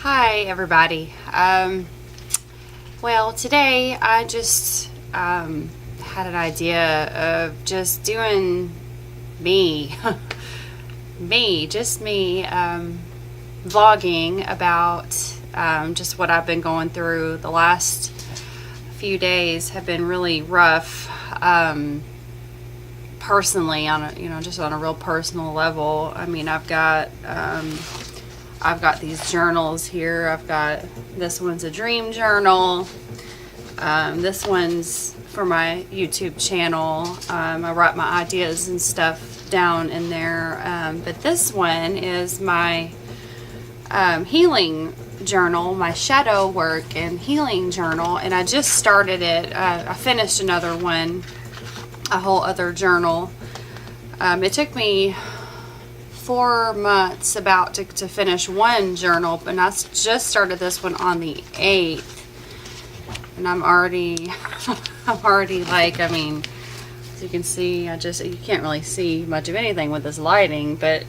Hi everybody. Well, today I just had an idea of just doing me, just me, vlogging about just what I've been going through. The last few days have been really rough, personally, on a, just on a real personal level. I mean, I've got these journals here. I've got, this one's a dream journal. This one's for my YouTube channel. I write my ideas and stuff down in there. But this one is my healing journal, my shadow work and healing journal. And I just started it. I finished another one, a whole other journal. It took me 4 months about to finish one journal, and I just started this one on the 8th, and I'm already like, I mean, as you can see, you can't really see much of anything with this lighting, but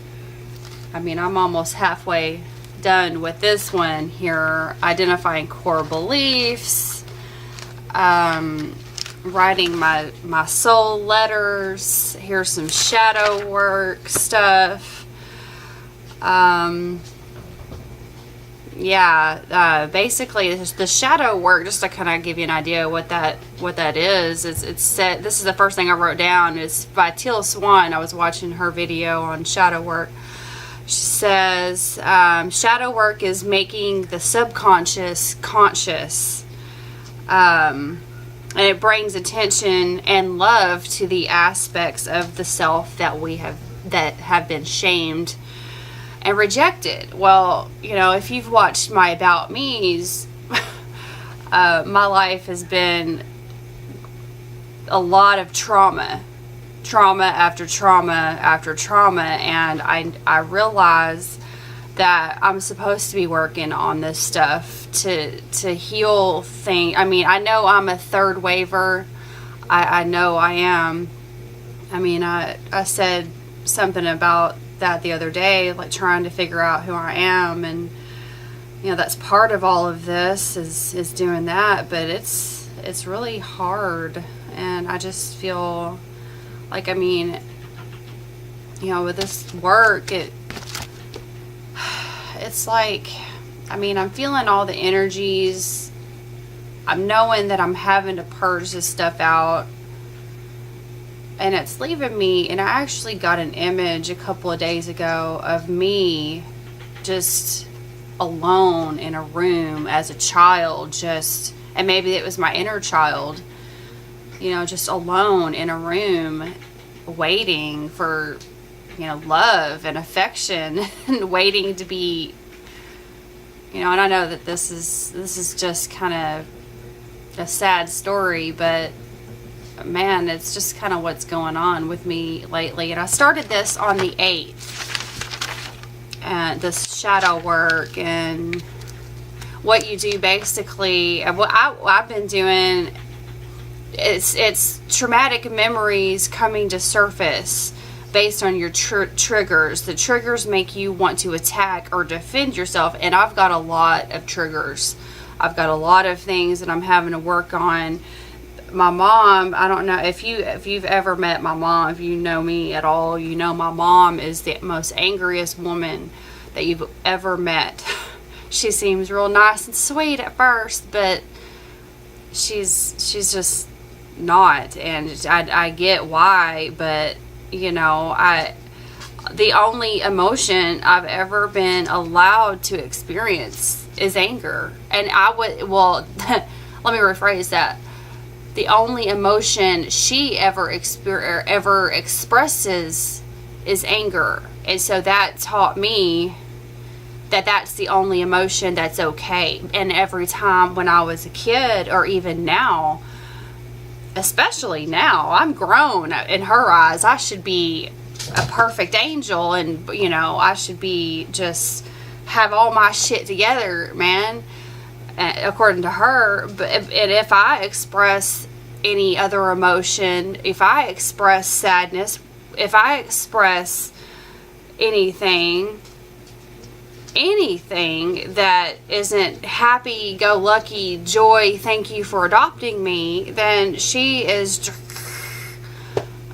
I mean, I'm almost halfway done with this one here, identifying core beliefs, writing my soul letters. Here's some shadow work stuff. Basically the shadow work, just to kind of give you an idea what that is, it's said, this is the first thing I wrote down, is by Teal Swan. I was watching her video on shadow work. She says, shadow work is making the subconscious conscious, and it brings attention and love to the aspects of the self that have been shamed and rejected. Well, if you've watched my About Me's, my life has been a lot of trauma after trauma after trauma, and I realize that I'm supposed to be working on this stuff to heal things. I mean, I know I'm a third waver. I know I am. I mean, I said something about that the other day, like trying to figure out who I am, and that's part of all of this is doing that, but it's really hard, and I just feel like, I mean, with this work, it's like, I mean, I'm feeling all the energies. I'm knowing that I'm having to purge this stuff out, and it's leaving me. And I actually got an image a couple of days ago of me just alone in a room as a child, and maybe it was my inner child, just alone in a room waiting for love and affection, and waiting to be, and I know that this is just kind of a sad story, but man, it's just kind of what's going on with me lately. And I started this on the 8th, and this shadow work, and what you do basically, what I've been doing, it's traumatic memories coming to surface based on your triggers. The triggers make you want to attack or defend yourself, and I've got a lot of triggers. I've got a lot of things that I'm having to work on. My mom, I don't know if you've ever met my mom, if you know me at all, my mom is the most angriest woman that you've ever met. She seems real nice and sweet at first, but she's just not, and I get why, but the only emotion I've ever been allowed to experience is anger. And let me rephrase that. The only emotion she ever expresses is anger. And so that taught me that that's the only emotion that's okay. And every time when I was a kid, or even now, especially now, I'm grown in her eyes. I should be a perfect angel, and I should be just have all my shit together, man, according to her. But if I express any other emotion, if I express sadness, if I express anything, anything that isn't happy-go-lucky, joy, thank you for adopting me, then she is,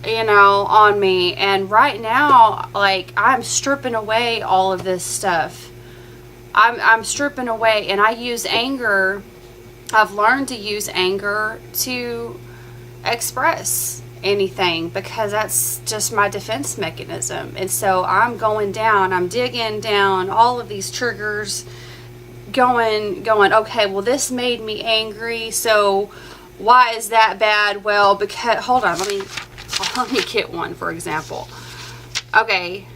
you know, on me. And right now, like, I'm stripping away all of this stuff. I'm stripping away, and I use anger. I've learned to use anger to express anything, because that's just my defense mechanism. And so I'm going down, I'm digging down all of these triggers, going, okay, well, this made me angry, so why is that bad? Well, because, hold on, let me get one, for example. Okay.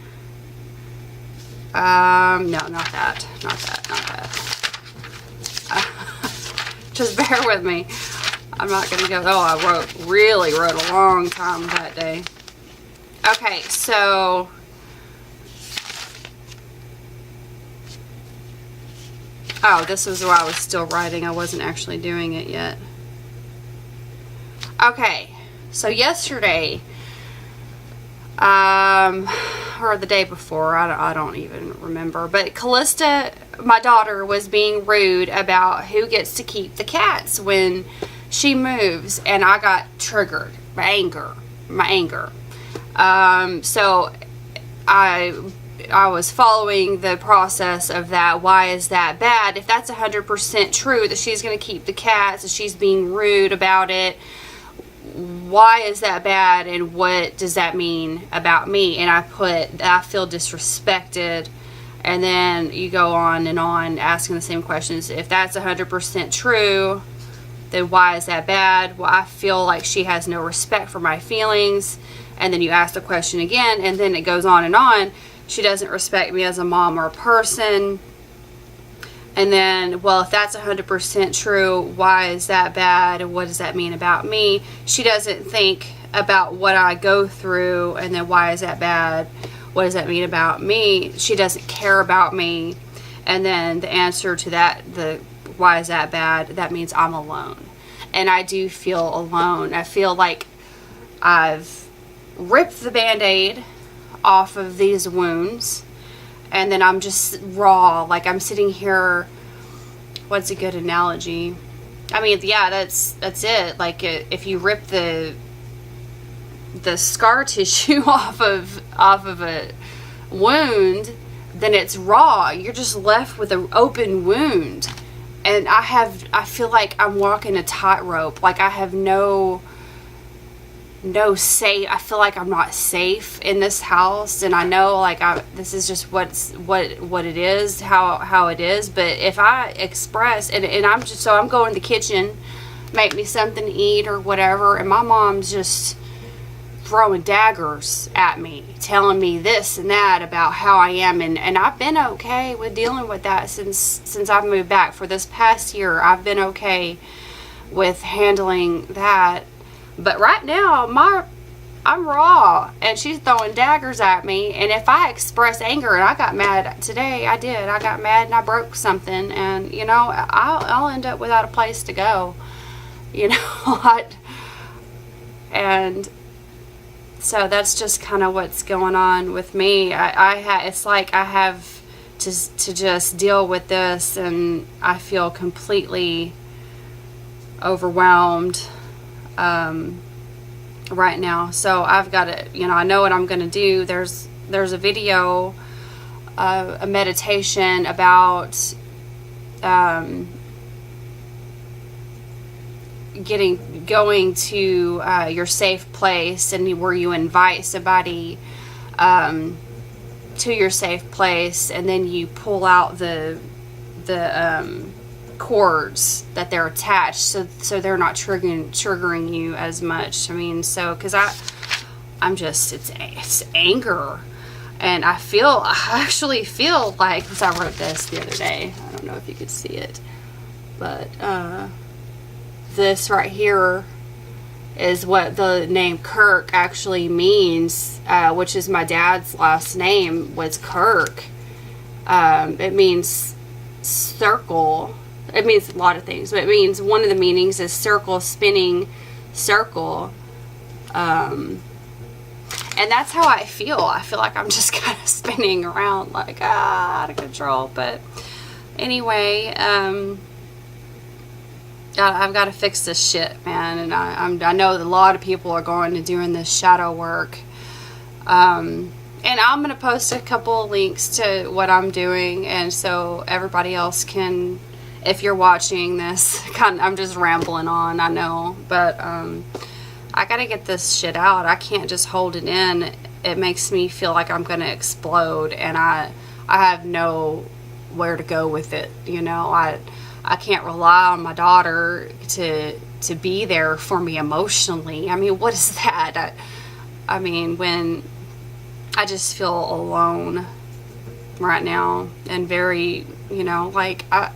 No, not that. Just bear with me. I'm not going to go, oh, I really wrote a long time that day. Okay, so, oh, this was where I was still writing. I wasn't actually doing it yet. Okay, so yesterday, or the day before, I don't even remember, but Callista, my daughter, was being rude about who gets to keep the cats when she moves, and I got triggered. My anger. So I was following the process of that. Why is that bad? If that's 100% true that she's going to keep the cats and she's being rude about it, why is that bad, and what does that mean about me? And I put, I feel disrespected. And then you go on and on asking the same questions. If that's 100% true, then why is that bad? Well, I feel like she has no respect for my feelings. And then you ask the question again, and then it goes on and on. She doesn't respect me as a mom or a person. And then, well, if that's 100% true, why is that bad? And what does that mean about me? She doesn't think about what I go through, and then why is that bad? What does that mean about me? She doesn't care about me. And then the answer to that, the why is that bad? That means I'm alone. And I do feel alone. I feel like I've ripped the Band-Aid off of these wounds, and then I'm just raw. Like, I'm sitting here, what's a good analogy? I mean, yeah, that's it. Like, if you rip the scar tissue off of a wound, then it's raw. You're just left with an open wound. And I feel like I'm walking a tightrope. Like, I have no safe. I feel like I'm not safe in this house, and I know, like, this is just what it is, how it is. But if I express, and I'm going to the kitchen, make me something to eat or whatever, and my mom's just throwing daggers at me, telling me this and that about how I am, and I've been okay with dealing with that since I've moved back. For this past year, I've been okay with handling that. But right now, I'm raw, and she's throwing daggers at me. And if I express anger, and I got mad today, I got mad and I broke something, and you know, I'll end up without a place to go, you know. And so that's just kind of what's going on with me. It's like I have to just deal with this, and I feel completely overwhelmed right now. So I've got to, you know, I know what I'm going to do. There's a video, a meditation about going to your safe place, and where you invite somebody to your safe place, and then you pull out the cords that they're attached, so they're not triggering you as much. I mean, so because I'm just, it's anger, and I actually feel like, because I wrote this the other day, I don't know if you could see it, but this right here is what the name Kirk actually means, which is my dad's last name was Kirk. It means circle. It means a lot of things, but it means, one of the meanings is circle, spinning circle. And And that's how I feel. I feel like I'm just kind of spinning around like, out of control. But anyway, I've got to fix this shit, man. And I know that a lot of people are going to doing this shadow work. And I'm going to post a couple of links to what I'm doing. And so everybody else can, if you're watching this, I'm just rambling on, I know. But I got to get this shit out. I can't just hold it in. It makes me feel like I'm going to explode. And I have nowhere to go with it. You know, I can't rely on my daughter to be there for me emotionally. I mean, what is that? I mean, when I just feel alone right now and very, you know, like I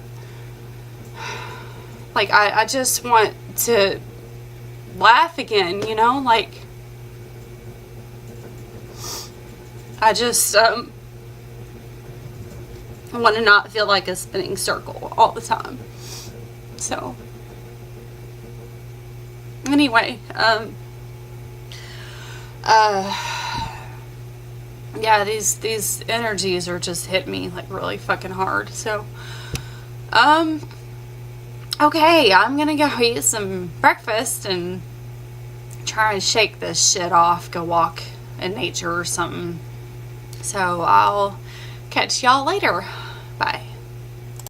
just want to laugh again, you know, like I just I want to not feel like a spinning circle all the time. So anyway, yeah, these energies are just hit me like really fucking hard. So okay, I'm gonna go eat some breakfast and try and shake this shit off, go walk in nature or something. So I'll catch y'all later. Bye.